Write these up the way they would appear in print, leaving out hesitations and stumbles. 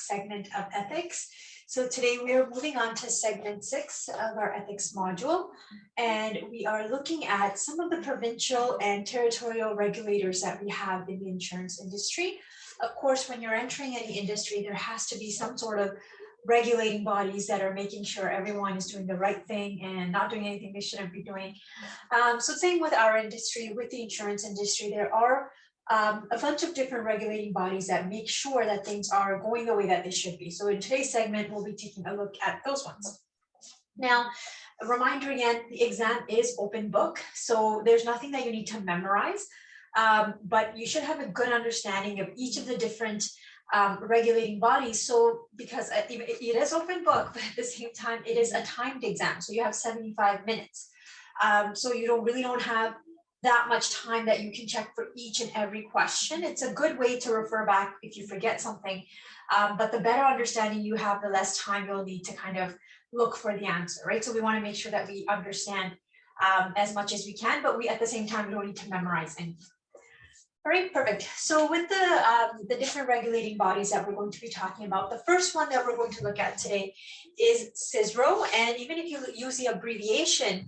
segment of ethics. So today we are moving on to segment 6 of our ethics module, and we are looking at some of the provincial and territorial regulators that we have in the insurance industry. Of course, when you're entering any industry, there has to be some sort of regulating bodies that are making sure everyone is doing the right thing and not doing anything they shouldn't be doing. So same with our industry, with the insurance industry, there are a bunch of different regulating bodies that make sure that things are going the way that they should be. So in today's segment, we'll be taking a look at those ones. Now, a reminder again, the exam is open book, so there's nothing that you need to memorize, but you should have a good understanding of each of the different regulating bodies. So because it is open book, but at the same time, it is a timed exam. So you have 75 minutes. So you really don't have that much time that you can check for each and every question. It's a good way to refer back if you forget something, but the better understanding you have, the less time you'll need to kind of look for the answer, right? So we want to make sure that we understand as much as we can, but we at the same time, we don't need to memorize anything. All right, perfect. So with the different regulating bodies that we're going to be talking about, the first one that we're going to look at today is CISRO. And even if you use the abbreviation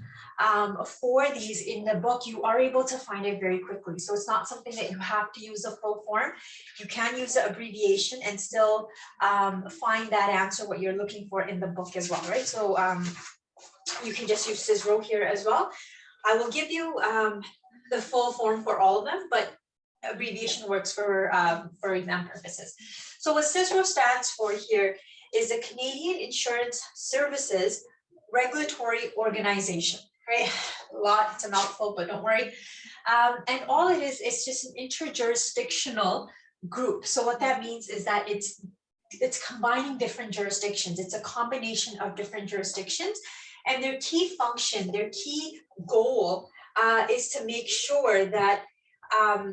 for these in the book, you are able to find it very quickly. So it's not something that you have to use the full form. You can use the abbreviation and still find that answer, what you're looking for in the book as well, right? So you can just use CISRO here as well. I will give you the full form for all of them, but abbreviation works for exam purposes. So what CISRO stands for here is the Canadian Insurance Services Regulatory Organization, right? It's a mouthful, but don't worry. And all it is, it's just an interjurisdictional group. So what that means is that it's combining different jurisdictions. It's a combination of different jurisdictions, and their key function, their key goal is to make sure that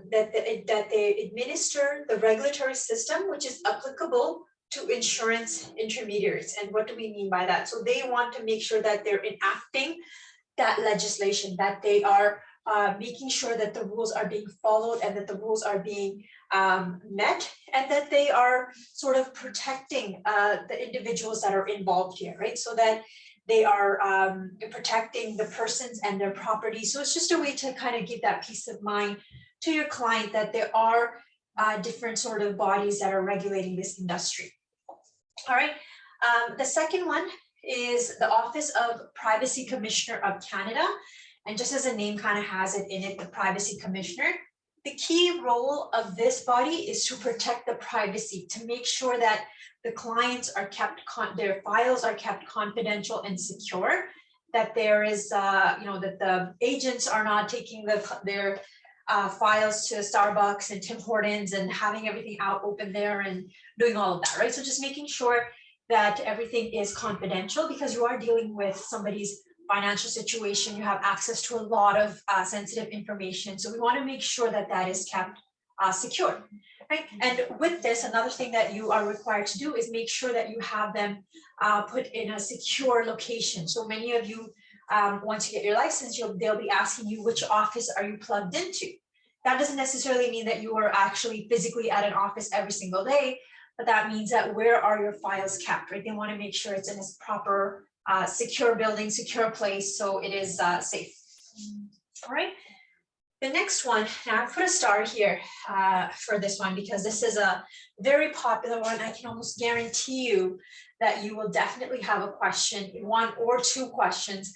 that they administer the regulatory system which is applicable to insurance intermediaries. And what do we mean by that? So they want to make sure that they're enacting that legislation, that they are making sure that the rules are being followed and that the rules are being met, and that they are sort of protecting the individuals that are involved here, right? So that they are protecting the persons and their property. So it's just a way to kind of give that peace of mind to your client that there are different sort of bodies that are regulating this industry. All right, the second one is the Office of Privacy Commissioner of Canada. And just as the name kind of has it in it, the Privacy Commissioner, the key role of this body is to protect the privacy, to make sure that the clients are kept, their files are kept confidential and secure, that there is, that the agents are not taking their files to Starbucks and Tim Hortons and having everything out open there and doing all of that, right? So just making sure that everything is confidential, because you are dealing with somebody's financial situation. You have access to a lot of sensitive information. So we want to make sure that that is kept secure, right? And with this, another thing that you are required to do is make sure that you have them put in a secure location. So many of you, once you get your license, they'll be asking you, which office are you plugged into? That doesn't necessarily mean that you are actually physically at an office every single day, but that means that where are your files kept, right? They want to make sure it's in this proper secure building, secure place, so it is safe. All right. The next one, now I put a star here for this one because this is a very popular one. I can almost guarantee you that you will definitely have a question, one or two questions,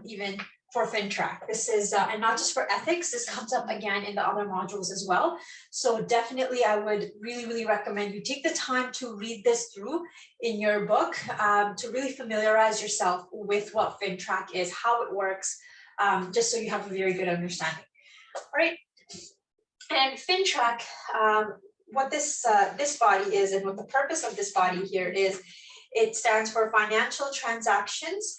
even for FinTrack. This is, and not just for ethics, this comes up again in the other modules as well. So definitely I would really recommend you take the time to read this through in your book to really familiarize yourself with what FinTrack is, how it works, just so you have a very good understanding. All right, and FinTrack, what this body is and what the purpose of this body here is, it stands for Financial Transactions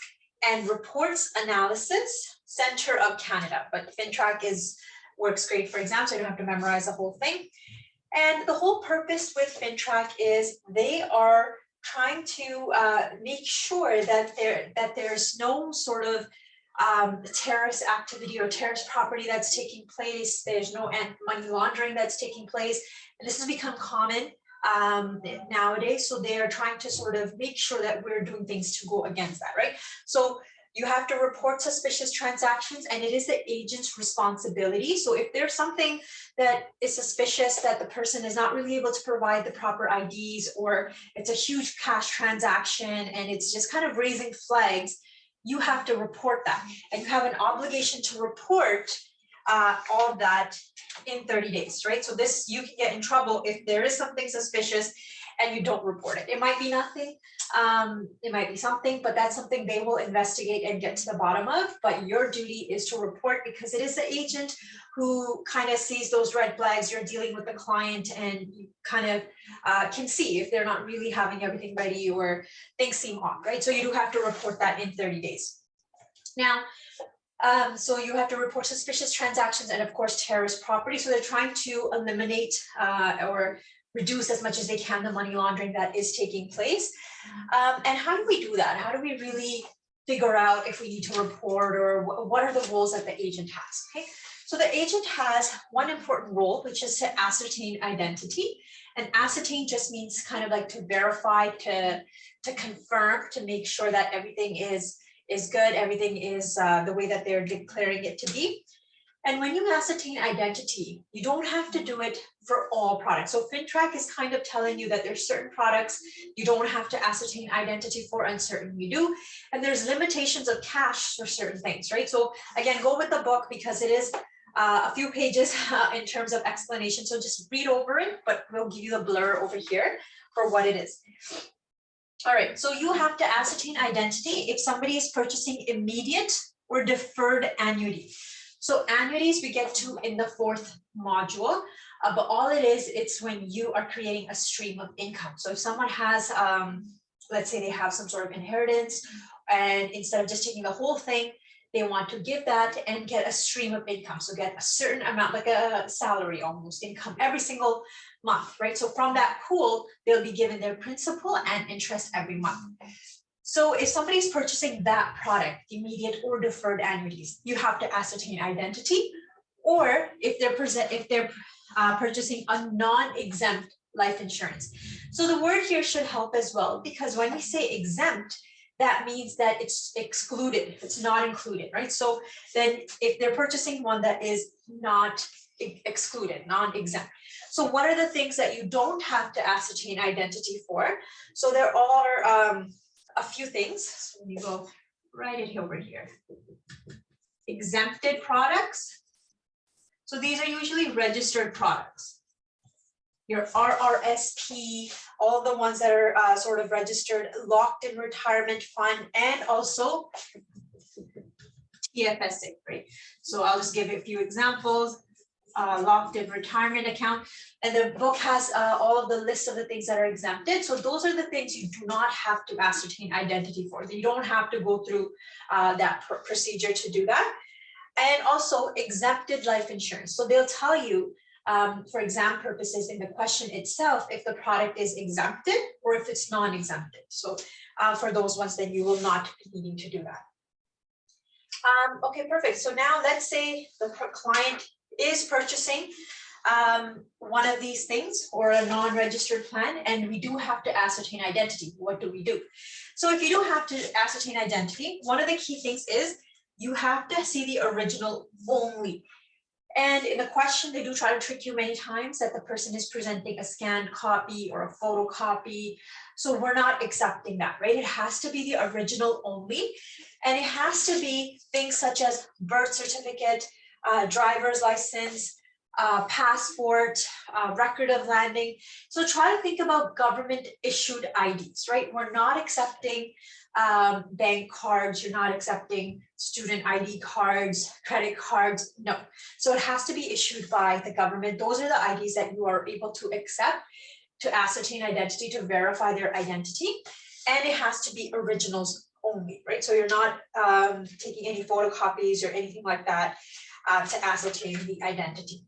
and Reports Analysis Center of Canada. But FinTrack works great for exams, so you don't have to memorize the whole thing. And the whole purpose with FinTrack is they are trying to make sure that there's no sort of terrorist activity or terrorist property that's taking place. There's no money laundering that's taking place. And this has become common nowadays. So they are trying to sort of make sure that we're doing things to go against that, right? So you have to report suspicious transactions, and it is the agent's responsibility. So if there's something that is suspicious, that the person is not really able to provide the proper IDs, or it's a huge cash transaction and it's just kind of raising flags, you have to report that. And you have an obligation to report all of that in 30 days, right? So this, you can get in trouble if there is something suspicious and you don't report it. It might be nothing, it might be something, but that's something they will investigate and get to the bottom of. But your duty is to report, because it is the agent who kind of sees those red flags. You're dealing with the client, and you kind of can see if they're not really having everything ready or things seem off, right? So you do have to report that in 30 days. Now, so you have to report suspicious transactions and of course terrorist property. So they're trying to eliminate or reduce as much as they can the money laundering that is taking place. And how do we do that? How do we really figure out if we need to report, or what are the roles that the agent has? Okay, so the agent has one important role, which is to ascertain identity. And ascertain just means kind of like to verify, to confirm, to make sure that everything is good, everything is the way that they're declaring it to be. And when you ascertain identity, you don't have to do it for all products. So FinTrack is kind of telling you that there's certain products you don't have to ascertain identity for, and certain you do. And there's limitations of cash for certain things, right? So again, go with the book, because it is a few pages in terms of explanation. So just read over it, but we'll give you the blur over here for what it is. All right, so you have to ascertain identity if somebody is purchasing immediate or deferred annuity. So annuities we get to in the 4th module, but all it is, it's when you are creating a stream of income. So if someone has, let's say they have some sort of inheritance, and instead of just taking the whole thing, they want to give that and get a stream of income. So get a certain amount, like a salary almost, income every single month, right? So from that pool, they'll be given their principal and interest every month. So if somebody's purchasing that product, immediate or deferred annuities, you have to ascertain identity. Or if they're purchasing a non-exempt life insurance. So the word here should help as well, because when we say exempt, that means that it's excluded, it's not included, right? So then if they're purchasing one that is not excluded, non-exempt. So what are the things that you don't have to ascertain identity for? So there are a few things. So let me go right over here. Exempted products. So these are usually registered products. Your RRSP, all the ones that are sort of registered, locked in retirement fund, and also TFSA, right? So I'll just give you a few examples. Locked in retirement account, and the book has all of the list of the things that are exempted. So those are the things you do not have to ascertain identity for. You don't have to go through that procedure to do that. And also exempted life insurance. So they'll tell you, for exam purposes in the question itself, if the product is exempted or if it's non-exempted. So for those ones, then you will not be needing to do that. Okay, perfect. So now let's say the client is purchasing one of these things or a non-registered plan, and we do have to ascertain identity. What do we do? So if you do have to ascertain identity, one of the key things is you have to see the original only. And in the question, they do try to trick you many times that the person is presenting a scanned copy or a photocopy. So we're not accepting that, right? It has to be the original only. And it has to be things such as birth certificate, driver's license, passport, record of landing. So try to think about government issued IDs, right? We're not accepting bank cards, you're not accepting student ID cards, credit cards, no. So it has to be issued by the government. Those are the IDs that you are able to accept to ascertain identity, to verify their identity. And it has to be originals only, right? So you're not taking any photocopies or anything like that to ascertain the identity.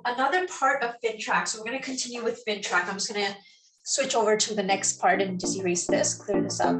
Another part of FinTrack, so we're going to continue with FinTrack. I'm just going to switch over to the next part and just erase this, clear this up.